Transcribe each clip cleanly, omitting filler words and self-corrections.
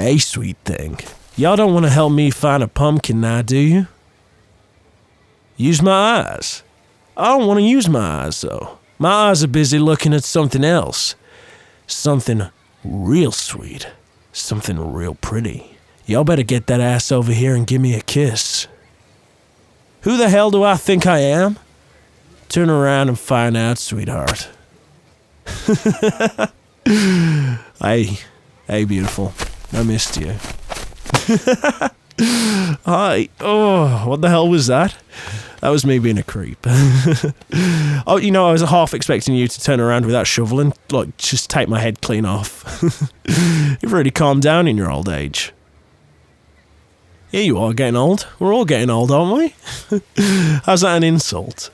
Hey, sweet thing. Y'all don't want to help me find a pumpkin now, do you? Use my eyes. I don't want to use my eyes, though. My eyes are busy looking at something else. Something real sweet. Something real pretty. Y'all better get that ass over here and give me a kiss. Who the hell do I think I am? Turn around and find out, sweetheart. Hey, beautiful. I missed you. Hi. Oh, what the hell was that? That was me being a creep. Oh, you know, I was half expecting you to turn around with that shovel and, like, just take my head clean off. You've really calmed down in your old age. Yeah, you are getting old. We're all getting old, aren't we? How's that an insult?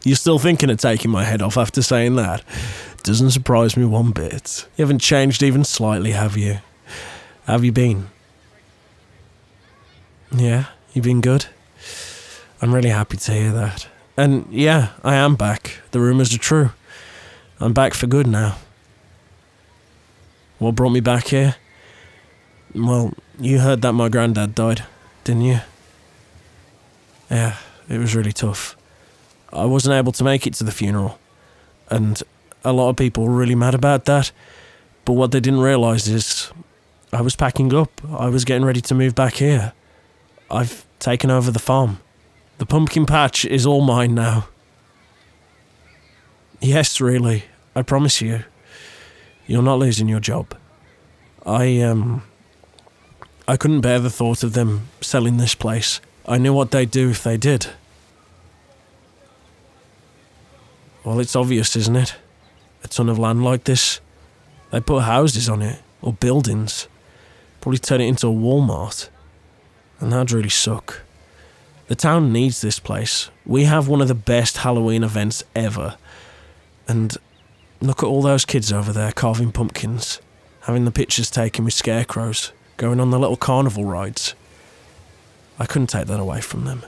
You're still thinking of taking my head off after saying that? Doesn't surprise me one bit. You haven't changed even slightly, have you? How have you been? Yeah, you been good? I'm really happy to hear that. And yeah, I am back. The rumours are true. I'm back for good now. What brought me back here? Well, you heard that my granddad died, didn't you? Yeah, it was really tough. I wasn't able to make it to the funeral, and a lot of people were really mad about that, but what they didn't realise is I was packing up. I was getting ready to move back here. I've taken over the farm. The pumpkin patch is all mine now. Yes, really, I promise you. You're not losing your job. I couldn't bear the thought of them selling this place. I knew what they'd do if they did. Well, it's obvious, isn't it? A ton of land like this. They put houses on it, or buildings. Probably turn it into a Walmart. And that'd really suck. The town needs this place. We have one of the best Halloween events ever. And look at all those kids over there carving pumpkins, having the pictures taken with scarecrows, going on the little carnival rides. I couldn't take that away from them.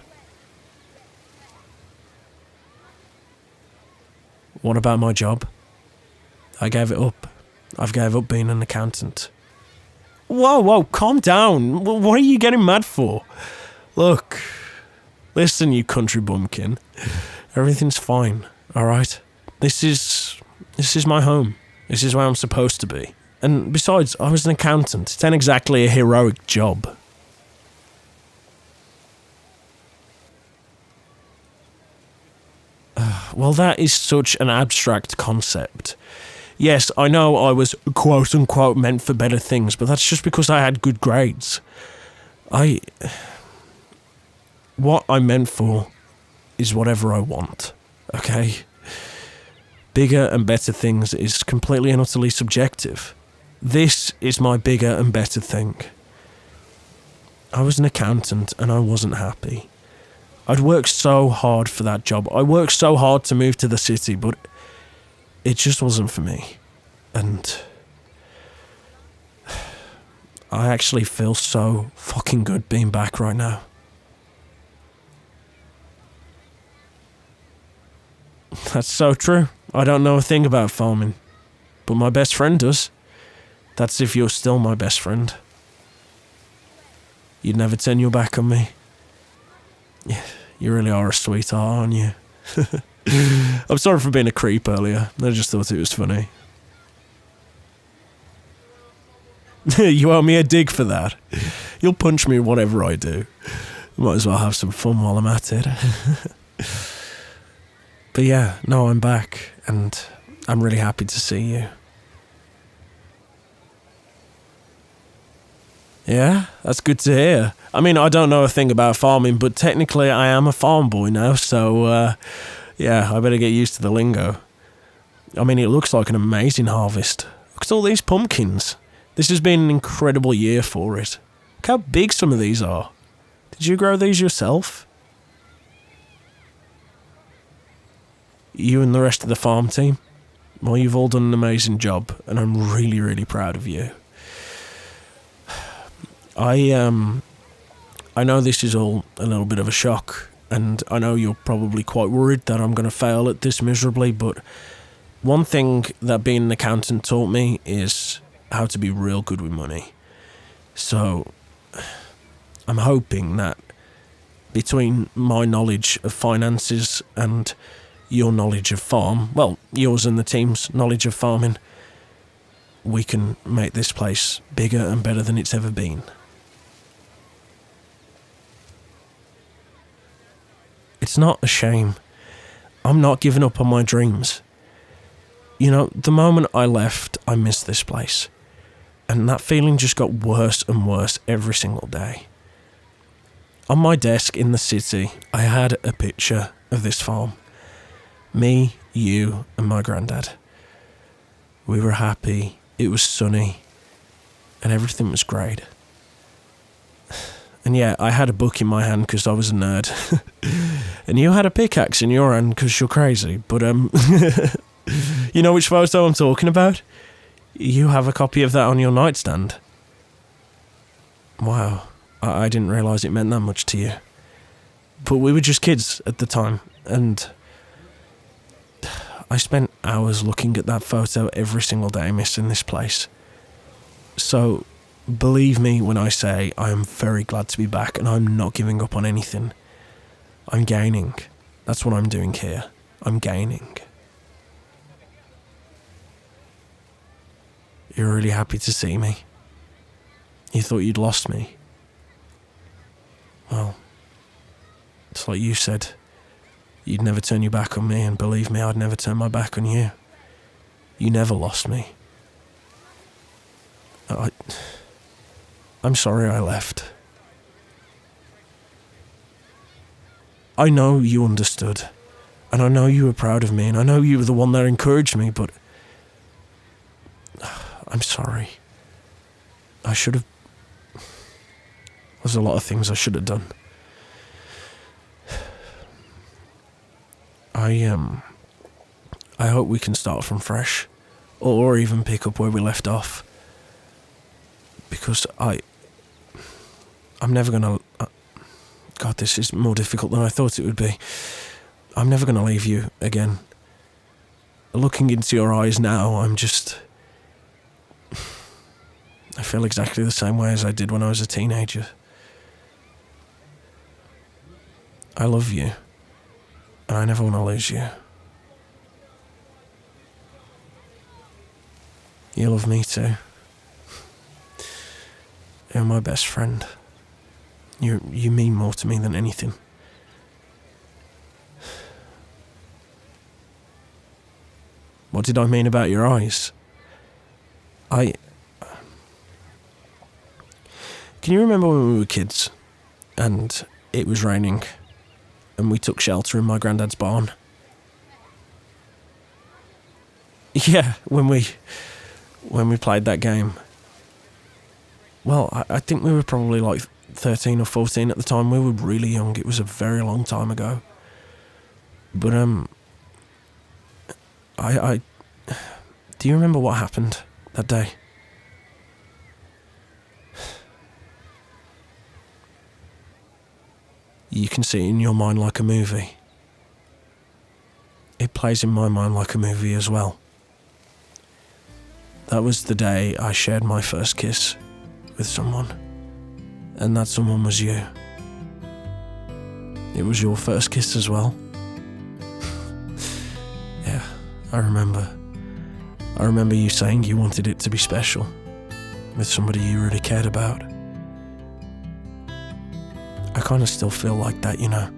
What about my job? I gave it up. I've gave up being an accountant. Whoa, calm down. What are you getting mad for? Look, listen, you country bumpkin. Everything's fine, alright? This is my home. This is where I'm supposed to be. And besides, I was an accountant. It ain't exactly a heroic job. Well, that is such an abstract concept. Yes, I know I was quote-unquote meant for better things, but that's just because I had good grades. What I'm meant for is whatever I want, okay? Bigger and better things is completely and utterly subjective. This is my bigger and better thing. I was an accountant and I wasn't happy. I'd worked so hard for that job. I worked so hard to move to the city, but it just wasn't for me. And I actually feel so fucking good being back right now. That's so true. I don't know a thing about farming, but my best friend does. That's if you're still my best friend. You'd never turn your back on me. Yeah, you really are a sweetheart, aren't you? I'm sorry for being a creep earlier. I just thought it was funny. You owe me a dig for that. You'll punch me whatever I do. Might as well have some fun while I'm at it. But yeah, no, I'm back, and I'm really happy to see you. Yeah, that's good to hear. I mean, I don't know a thing about farming, but technically I am a farm boy now, so yeah, I better get used to the lingo. I mean, it looks like an amazing harvest. Look at all these pumpkins. This has been an incredible year for it. Look how big some of these are. Did you grow these yourself? You and the rest of the farm team? Well, you've all done an amazing job, and I'm really, really proud of you. I know this is all a little bit of a shock, and I know you're probably quite worried that I'm going to fail at this miserably, but one thing that being an accountant taught me is how to be real good with money. So I'm hoping that between my knowledge of finances and your knowledge of farm, well, yours and the team's knowledge of farming, we can make this place bigger and better than it's ever been. It's not a shame. I'm not giving up on my dreams. You know, the moment I left, I missed this place. And that feeling just got worse and worse every single day. On my desk in the city, I had a picture of this farm. Me, you, and my granddad. We were happy, it was sunny, and everything was great. And yeah, I had a book in my hand because I was a nerd. And you had a pickaxe in your hand because you're crazy. But, you know which photo I'm talking about? You have a copy of that on your nightstand. Wow, I didn't realise it meant that much to you. But we were just kids at the time, and I spent hours looking at that photo every single day missing this place. So, believe me when I say I am very glad to be back and I'm not giving up on anything. I'm gaining. That's what I'm doing here. I'm gaining. You're really happy to see me. You thought you'd lost me. Well, it's like you said. You'd never turn your back on me, and believe me, I'd never turn my back on you. You never lost me. I'm sorry I left. I know you understood, and I know you were proud of me, and I know you were the one that encouraged me, but I'm sorry. I should have... There's a lot of things I should have done. I hope we can start from fresh, or even pick up where we left off. Because I'm never gonna... God, this is more difficult than I thought it would be. I'm never gonna leave you again. Looking into your eyes now, I feel exactly the same way as I did when I was a teenager. I love you, and I never want to lose you. You love me too. You're my best friend. You mean more to me than anything. What did I mean about your eyes? Can you remember when we were kids and it was raining and we took shelter in my granddad's barn? Yeah, when we played that game. Well, I think we were probably like 13 or 14 at the time. We were really young. It was a very long time ago. But, do you remember what happened that day? You can see it in your mind like a movie. It plays in my mind like a movie as well. That was the day I shared my first kiss with someone. And that someone was you. It was your first kiss as well. Yeah, I remember. I remember you saying you wanted it to be special. With somebody you really cared about. I kind of still feel like that, you know.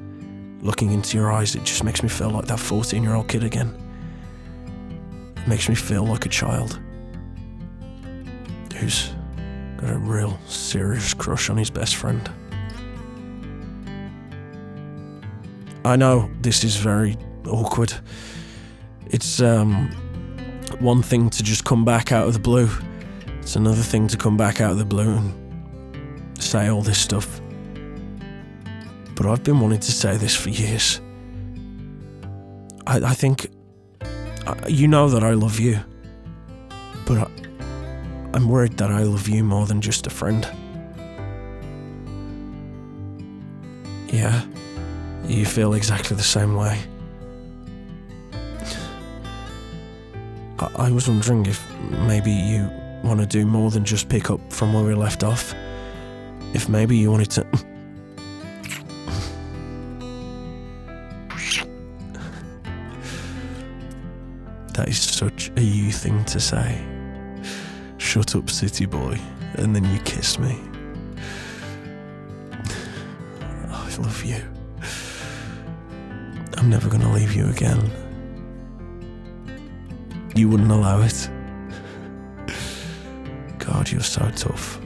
Looking into your eyes, it just makes me feel like that 14-year-old kid again. It makes me feel like a child. Who's got a real serious crush on his best friend. I know this is very awkward. It's one thing to just come back out of the blue. It's another thing to come back out of the blue and say all this stuff. But I've been wanting to say this for years. I think... you know that I love you. But I'm worried that I love you more than just a friend. Yeah, you feel exactly the same way. I was wondering if maybe you want to do more than just pick up from where we left off. If maybe you wanted to... That is such a you thing to say. Shut up, city boy, and then you kiss me. I love you. I'm never gonna leave you again. You wouldn't allow it. God, you're so tough.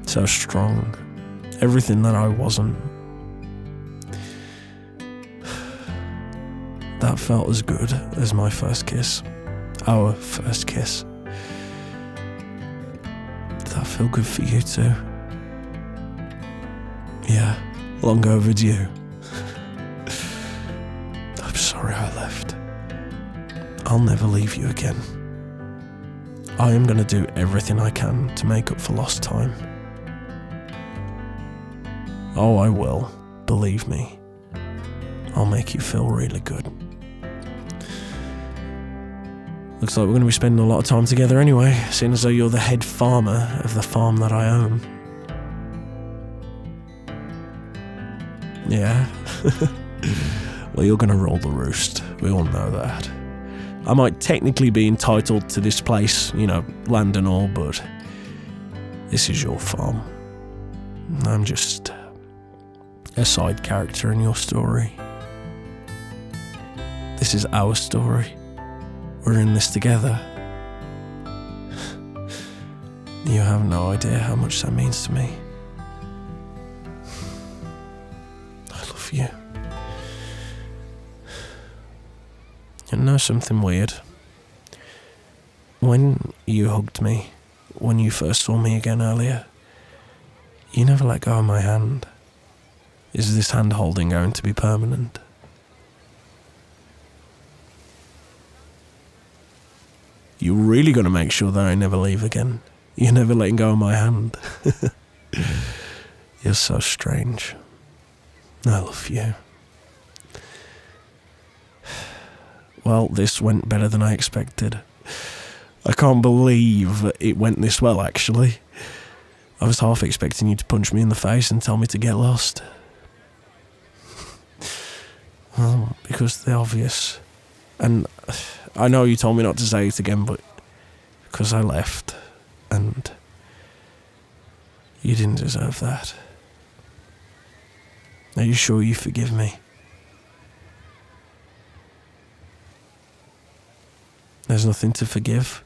So strong. Everything that I wasn't. That felt as good as my first kiss. Our first kiss. Did that feel good for you too? Yeah, long overdue. I'm sorry I left. I'll never leave you again. I am going to do everything I can to make up for lost time. Oh, I will. Believe me. I'll make you feel really good. Looks like we're going to be spending a lot of time together anyway, seeing as though you're the head farmer of the farm that I own. Yeah? Well, you're going to roll the roost. We all know that. I might technically be entitled to this place, you know, land and all, but this is your farm. I'm just a side character in your story. This is our story. We're in this together. You have no idea how much that means to me. I love you. You know something weird? When you hugged me, when you first saw me again earlier, you never let go of my hand. Is this hand holding going to be permanent? You're really going to make sure that I never leave again? You're never letting go of my hand? You're so strange. I love you. Well, this went better than I expected. I can't believe it went this well, actually. I was half expecting you to punch me in the face and tell me to get lost. Well, because the obvious. And I know you told me not to say it again, but because I left, and you didn't deserve that. Are you sure you forgive me? There's nothing to forgive.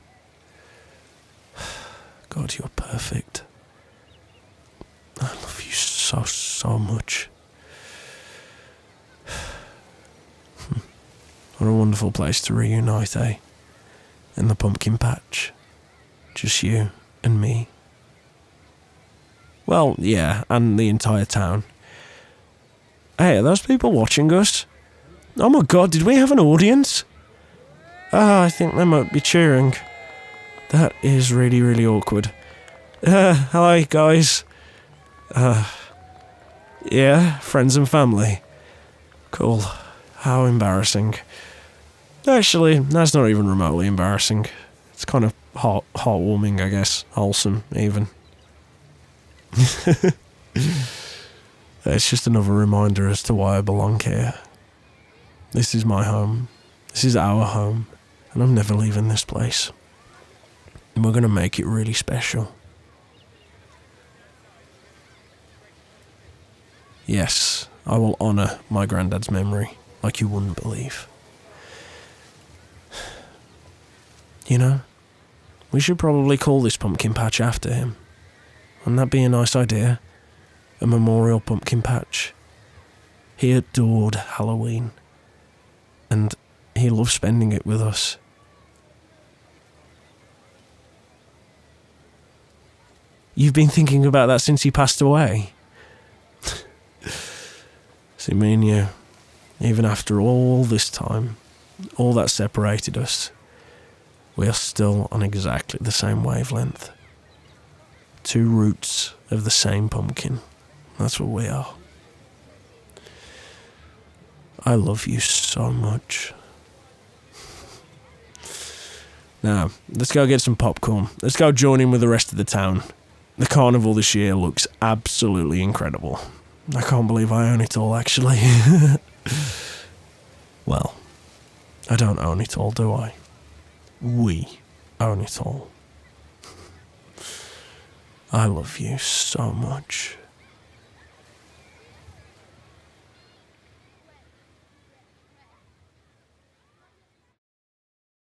God, you're perfect. I love you so, so much. What a wonderful place to reunite, eh? In the pumpkin patch. Just you and me. Well, yeah, and the entire town. Hey, are those people watching us? Oh my God, did we have an audience? I think they might be cheering. That is really, really awkward. Hi, guys. Yeah, friends and family. Cool. How embarrassing. Actually, that's not even remotely embarrassing. It's kind of heartwarming, I guess. Wholesome, even. It's just another reminder as to why I belong here. This is my home. This is our home. And I'm never leaving this place. And we're going to make it really special. Yes, I will honour my granddad's memory like you wouldn't believe. You know, we should probably call this pumpkin patch after him. Wouldn't that be a nice idea? A memorial pumpkin patch. He adored Halloween. And he loved spending it with us. You've been thinking about that since he passed away? See, me and you, even after all this time, all that separated us, we are still on exactly the same wavelength. Two roots of the same pumpkin. That's what we are. I love you so much. Now, let's go get some popcorn. Let's go join in with the rest of the town. The carnival this year looks absolutely incredible. I can't believe I own it all, actually. Well, I don't own it all, do I? We own it all. I love you so much.